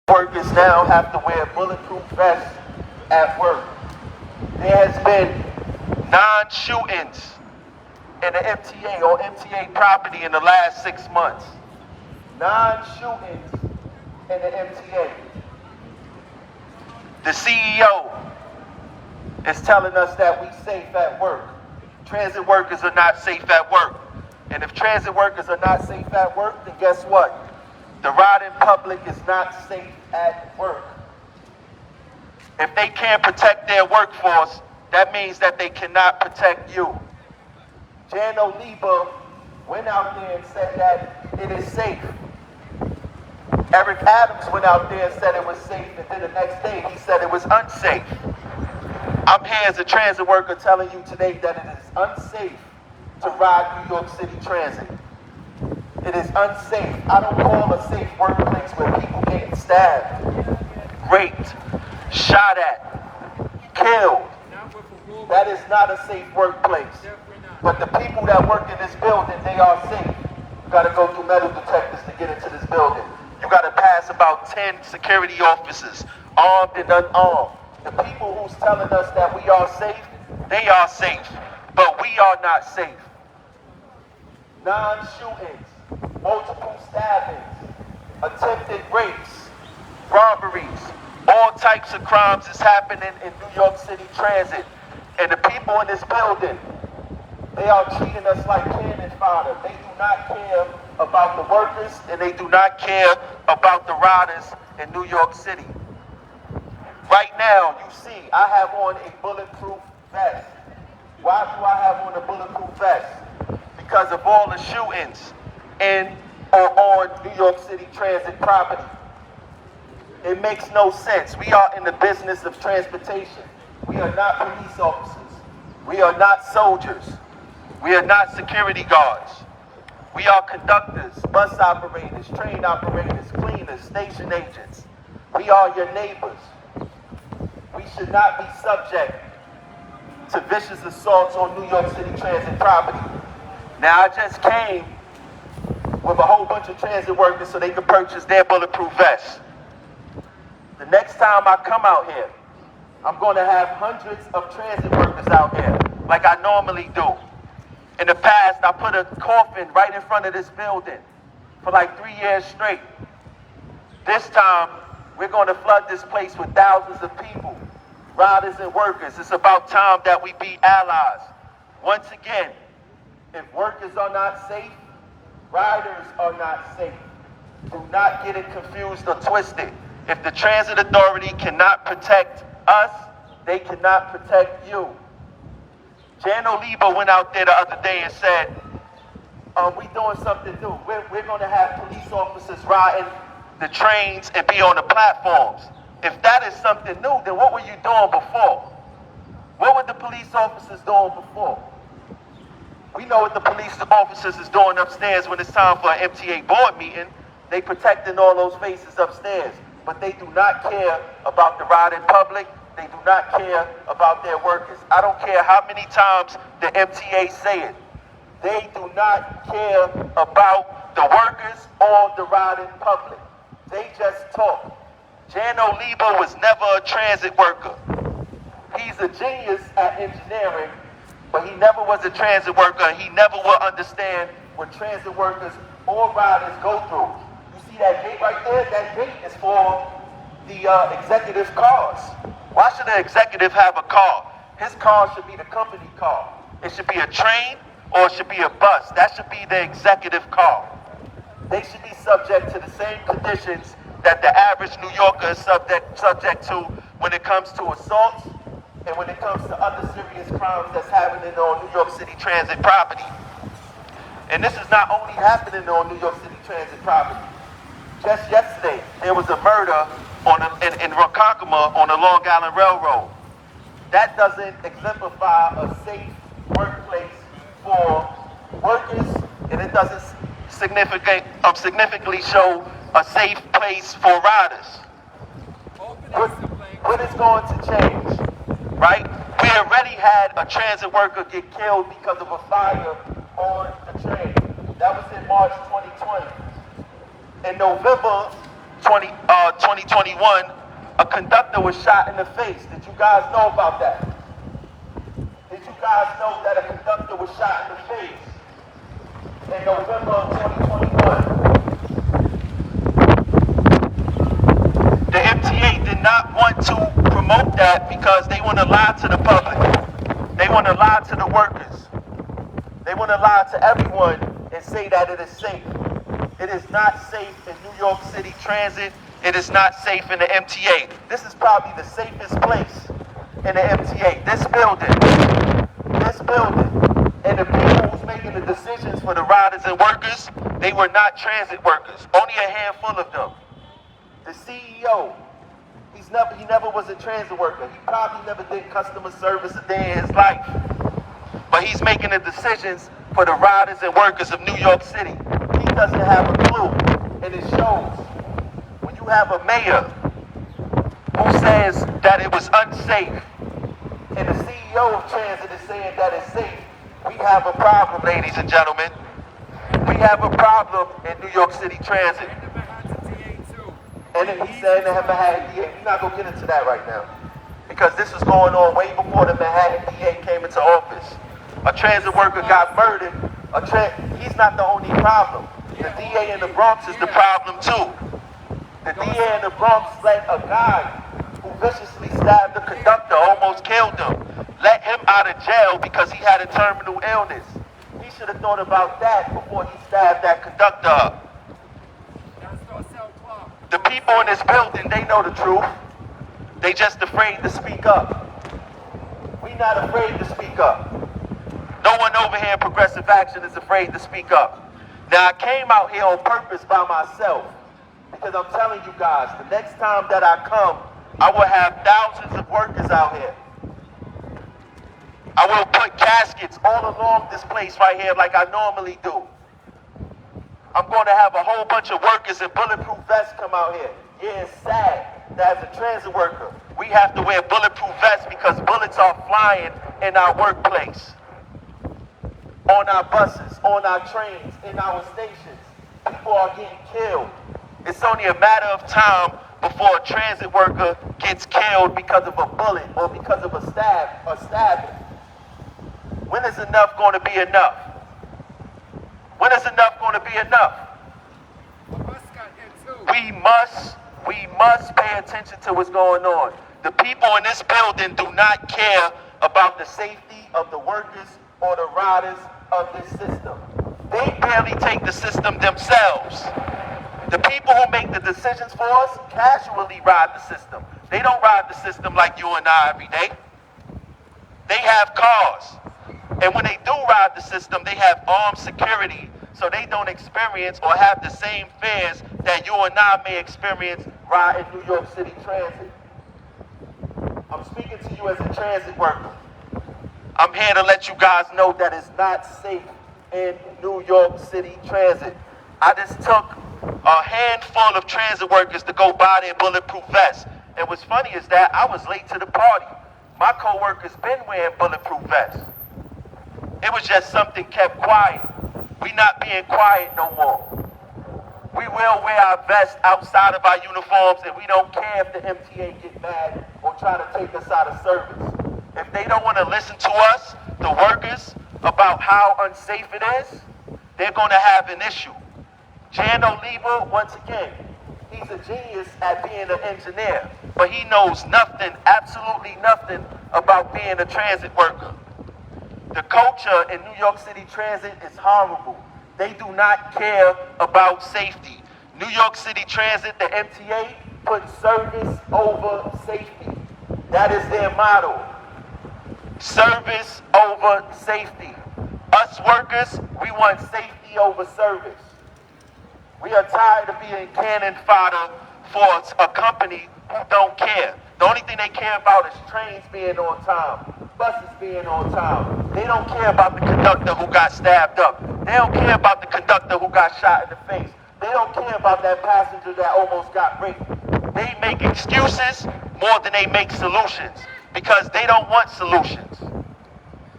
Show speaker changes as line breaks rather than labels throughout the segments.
Workers now have to wear bulletproof vests at work. There has been 9 shootings in the MTA or MTA property in the last 6 months. 9 shootings in the MTA. The CEO is telling us that we safe at work. Transit workers are not safe at work. And if transit workers are not safe at work, then guess what? The riding public is not safe at work. If they can't protect their workforce, that means that they cannot protect you. Jan Oliva went out there and said that it is safe. Eric Adams went out there and said it was safe, and then the next day he said it was unsafe. I'm here as a transit worker telling you today that it is unsafe to ride New York City Transit. It is unsafe. I don't call a safe workplace where people getting stabbed, raped, shot at, killed. That is not a safe workplace. But the people that work in this building, they are safe. You gotta go through metal detectors to get into this building. You gotta pass about 10 security officers, armed and unarmed. The people who's telling us that we are safe, they are safe, but we are not safe. 9 shootings, multiple stabbings, attempted rapes, robberies, all types of crimes is happening in New York City Transit. And the people in this building, they are treating us like cannon fodder. They do not care about the workers, and they do not care about the riders in New York City. Right now, you see, I have on a bulletproof vest. Why do I have on a bulletproof vest? Because of all the shootings in or on New York City Transit property. It makes no sense. We are in the business of transportation. We are not police officers. We are not soldiers. We are not security guards. We are conductors, bus operators, train operators, cleaners, station agents. We are your neighbors. We should not be subject to vicious assaults on New York City Transit property. Now, I just came with a whole bunch of transit workers so they could purchase their bulletproof vests. The next time I come out here, I'm going to have hundreds of transit workers out here, like I normally do. In the past, I put a coffin right in front of this building for like 3 years straight. This time, we're going to flood this place with thousands of people, riders and workers. It's about time that we be allies. Once again, if workers are not safe, riders are not safe. Do not get it confused or twisted. If the transit authority cannot protect us, they cannot protect you. Jan Oliva went out there the other day and said, we doing something new. We're going to have police officers riding the trains and be on the platforms. If that is something new, then what were you doing before? What were the police officers doing before? We know what the police officers is doing upstairs when it's time for an MTA board meeting. They protecting all those faces upstairs. But they do not care about the riding public. They do not care about their workers. I don't care how many times the MTA say it. They do not care about the workers or the riding public. They just talk. Jan Oliva was never a transit worker. He's a genius at engineering, but he never was a transit worker. He never will understand what transit workers or riders go through. You see that gate right there? That gate is for the executive cars. Why should an executive have a car? His car should be the company car. It should be a train or it should be a bus. That should be the executive car. They should be subject to the same conditions that the average New Yorker is subject to when it comes to assaults and when it comes to other serious crimes that's happening on New York City Transit property. And this is not only happening on New York City Transit property. Just yesterday, there was a murder in Ronkonkoma on the Long Island Railroad. That doesn't exemplify a safe workplace for workers, and it doesn't significantly show a safe place for riders. What is going to change, right? We already had a transit worker get killed because of a fire on the train. That was in March 2020. In November 2021, a conductor was shot in the face. Did you guys know about that? Did you guys know that a conductor was shot in the face in November of 2021? The MTA did not want to promote that because they want to lie to the public. They want to lie to the workers. They want to lie to everyone and say that it is safe. It is not safe in New York City Transit. It is not safe in the MTA. This is probably the safest place in the MTA. This building. And the people who's making the decisions for the riders and workers, they were not transit workers. Only a handful of them. The CEO, he never was a transit worker. He probably never did customer service a day in his life. But he's making the decisions for the riders and workers of New York City. He doesn't have a clue, and it shows. When you have a mayor who says that it was unsafe, and the CEO of transit is saying that it's safe, we have a problem, ladies and gentlemen. We have a problem in New York City Transit. And then he said the Manhattan DA, we're not going to get into that right now. Because this is going on way before the Manhattan DA came into office. A transit worker got murdered. He's not the only problem. The DA in the Bronx is the problem too. The DA in the Bronx let a guy who viciously stabbed the conductor, almost killed him, let him out of jail because he had a terminal illness. He should have thought about that before he stabbed that conductor up. The people in this building, they know the truth. They just afraid to speak up. We not afraid to speak up. No one over here in Progressive Action is afraid to speak up. Now, I came out here on purpose by myself because I'm telling you guys, the next time that I come, I will have thousands of workers out here. I will put caskets all along this place right here like I normally do. I'm going to have a whole bunch of workers in bulletproof vests come out here. Yeah, it's sad that as a transit worker, we have to wear bulletproof vests because bullets are flying in our workplace, on our buses, on our trains, in our stations. People are getting killed. It's only a matter of time before a transit worker gets killed because of a bullet or because of a stabbing. When is enough going to be enough? When is enough going to be enough? We must pay attention to what's going on. The people in this building do not care about the safety of the workers or the riders of this system. They barely take the system themselves. The people who make the decisions for us casually ride the system. They don't ride the system like you and I every day. They have cars. And when they do ride the system, they have armed security, so they don't experience or have the same fears that you and I may experience riding New York City Transit. I'm speaking to you as a transit worker. I'm here to let you guys know that it's not safe in New York City Transit. I just took a handful of transit workers to go buy their bulletproof vests. And what's funny is that I was late to the party. My co-workers been wearing bulletproof vests. It was just something kept quiet. We not being quiet no more. We will wear our vests outside of our uniforms, and we don't care if the MTA get mad or try to take us out of service. If they don't want to listen to us, the workers, about how unsafe it is, they're going to have an issue. Jan Oliva, once again, he's a genius at being an engineer, but he knows nothing, absolutely nothing about being a transit worker. The culture in New York City Transit is horrible. They do not care about safety. New York City Transit, the MTA, puts service over safety. That is their motto. Service over safety. Us workers, we want safety over service. We are tired of being cannon fodder for a company who don't care. The only thing they care about is trains being on time, buses being on time. They don't care about the conductor who got stabbed up. They don't care about the conductor who got shot in the face. They don't care about that passenger that almost got raped. They make excuses more than they make solutions because they don't want solutions.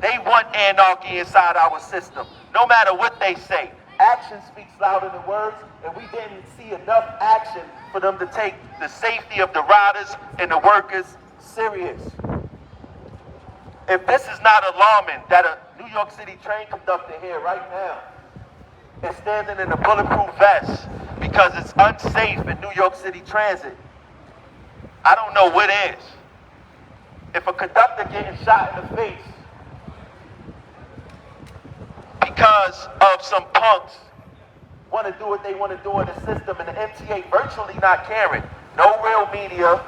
They want anarchy inside our system. No matter what they say, action speaks louder than words, and we didn't see enough action for them to take the safety of the riders and the workers serious. If this is not alarming that a New York City train conductor here right now is standing in a bulletproof vest because it's unsafe in New York City transit, I don't know what is. If a conductor getting shot in the face because of some punks want to do what they want to do in the system, and the MTA virtually not caring, no real media,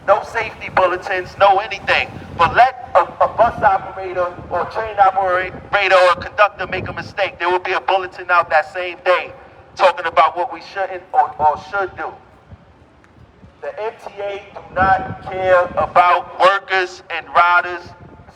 no safety bulletins, no anything, but let a bus operator or train operator or conductor make a mistake, there will be a bulletin out that same day talking about what we shouldn't or should do. The MTA do not care about workers and riders'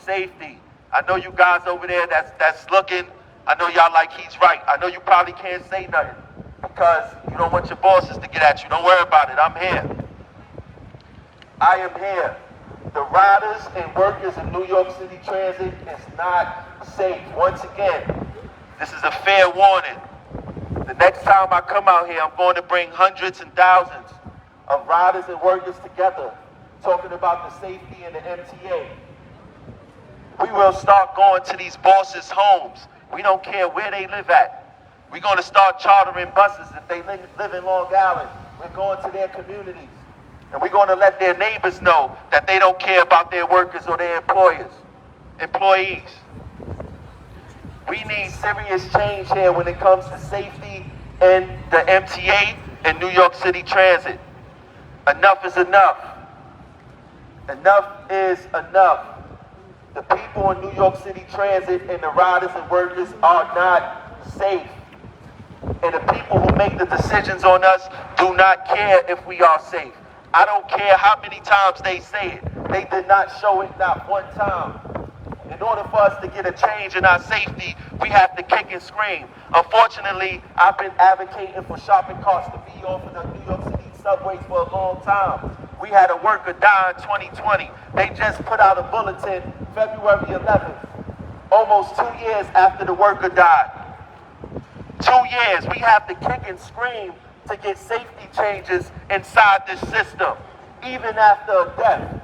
safety. I know you guys over there that's looking, I know y'all like he's right. I know you probably can't say nothing because you don't want your bosses to get at you. Don't worry about it, I'm here. I am here. The riders and workers in New York City Transit is not safe. Once again, this is a fair warning. The next time I come out here, I'm going to bring hundreds and thousands of riders and workers together talking about the safety in the MTA. We will start going to these bosses' homes. We don't care where they live at. We're going to start chartering buses. If they live in Long Island, we're going to their communities. And we're going to let their neighbors know that they don't care about their workers or their employees. We need serious change here when it comes to safety in the MTA and New York City Transit. Enough is enough. Enough is enough. The people in New York City Transit and the riders and workers are not safe. And the people who make the decisions on us do not care if we are safe. I don't care how many times they say it. They did not show it not one time. In order for us to get a change in our safety, we have to kick and scream. Unfortunately, I've been advocating for shopping carts to be off of the New York City subways for a long time. We had a worker die in 2020. They just put out a bulletin February 11th, almost 2 years after the worker died. 2 years. We have to kick and scream to get safety changes inside this system, even after a death.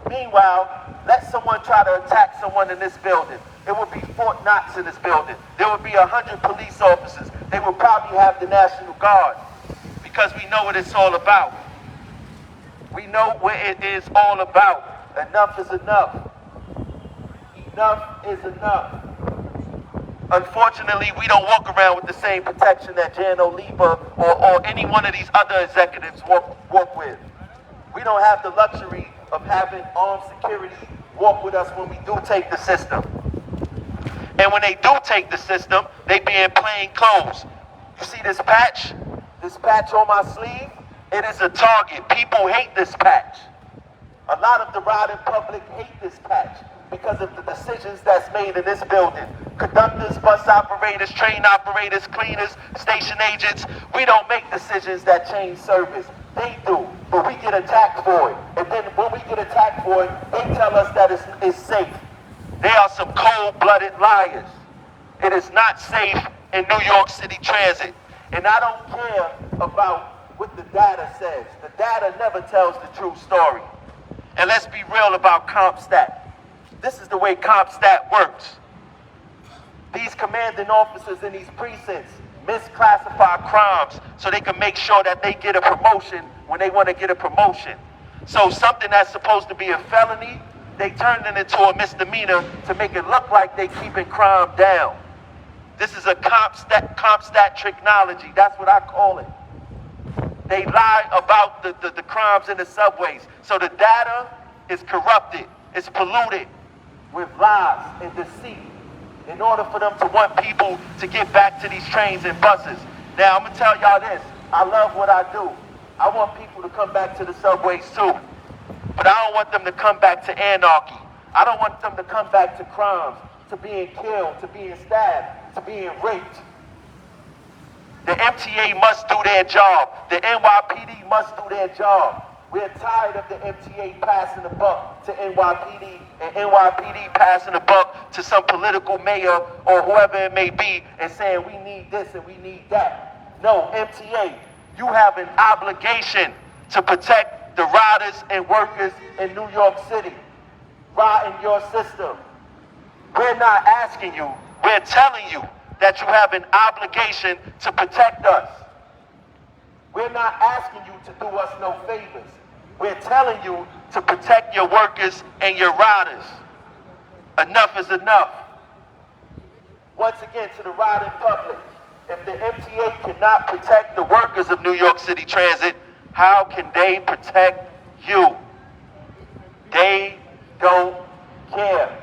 Meanwhile, let someone try to attack someone in this building. It would be Fort Knox in this building. There would be 100 police officers. They would probably have the National Guard because we know what it's all about. We know what it is all about. Enough is enough. Enough is enough. Unfortunately, we don't walk around with the same protection that Jan Oliva or any one of these other executives walk with. We don't have the luxury of having armed security walk with us when we do take the system. And when they do take the system, they be in plain clothes. You see this patch? This patch on my sleeve? It is a target. People hate this patch. A lot of the riding public hate this patch because of the decisions that's made in this building. Conductors, bus operators, train operators, cleaners, station agents, we don't make decisions that change service. They do, but we get attacked for it. And then when we get attacked for it, they tell us that it's safe. They are some cold-blooded liars. It is not safe in New York City Transit. And I don't care about what the data says. The data never tells the true story. And let's be real about CompStat. This is the way CompStat works. These commanding officers in these precincts misclassify crimes so they can make sure that they get a promotion when they want to get a promotion. So something that's supposed to be a felony, they turn it into a misdemeanor to make it look like they keeping crime down. This is a CompStat technology. That's what I call it. They lie about the crimes in the subways. So the data is corrupted. It's polluted with lies and deceit in order for them to want people to get back to these trains and buses. Now, I'm going to tell y'all this. I love what I do. I want people to come back to the subways too. But I don't want them to come back to anarchy. I don't want them to come back to crimes, to being killed, to being stabbed, to being raped. The MTA must do their job. The NYPD must do their job. We're tired of the MTA passing the buck to NYPD and NYPD passing the buck to some political mayor or whoever it may be and saying we need this and we need that. No, MTA, you have an obligation to protect the riders and workers in New York City. Ride in your system. We're not asking you, we're telling you that you have an obligation to protect us. We're not asking you to do us no favors. We're telling you to protect your workers and your riders. Enough is enough. Once again, to the riding public, if the MTA cannot protect the workers of New York City Transit, how can they protect you? They don't care.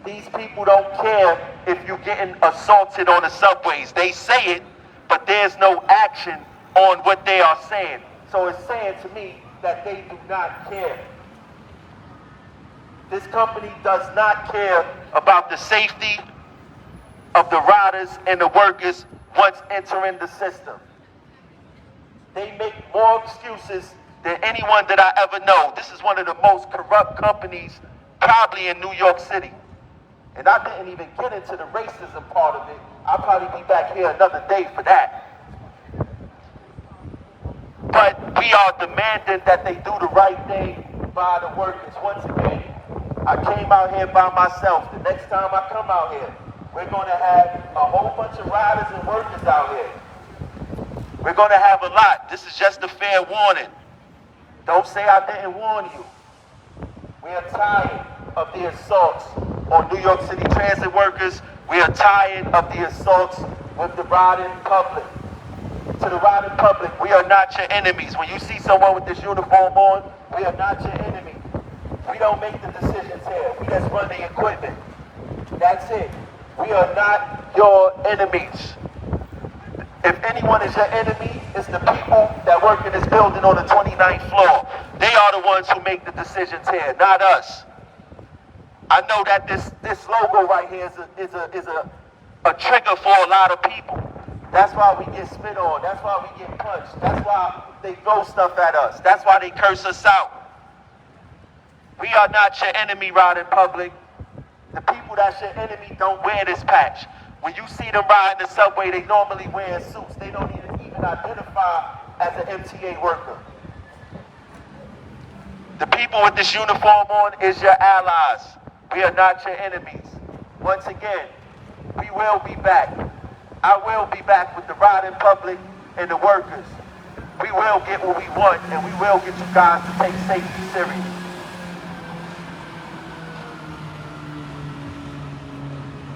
These people don't care if you're getting assaulted on the subways. They say it, but there's no action on what they are saying. So it's saying to me that they do not care. This company does not care about the safety of the riders and the workers once entering the system. They make more excuses than anyone that I ever know. This is one of the most corrupt companies probably in New York City. And I didn't even get into the racism part of it. I'll probably be back here another day for that. But we are demanding that they do the right thing by the workers. Once again, I came out here by myself. The next time I come out here, we're going to have a whole bunch of riders and workers out here. We're going to have a lot. This is just a fair warning. Don't say I didn't warn you. We are tired of the assaults on New York City Transit workers. We are tired of the assaults with the riding public. To the riding public, we are not your enemies. When you see someone with this uniform on, we are not your enemy. We don't make the decisions here. We just run the equipment. That's it. We are not your enemies. If anyone is your enemy, it's the people that work in this building on the 29th floor. They are the ones who make the decisions here, not us. I know that this logo right here is a trigger for a lot of people. That's why we get spit on. That's why we get punched. That's why they throw stuff at us. That's why they curse us out. We are not your enemy, riding public. The people that's your enemy don't wear this patch. When you see them riding the subway, they normally wear suits. They don't even identify as an MTA worker. The people with this uniform on is your allies. We are not your enemies. Once again, we will be back. I will be back with the riding public and the workers. We will get what we want, and we will get you guys to take safety serious.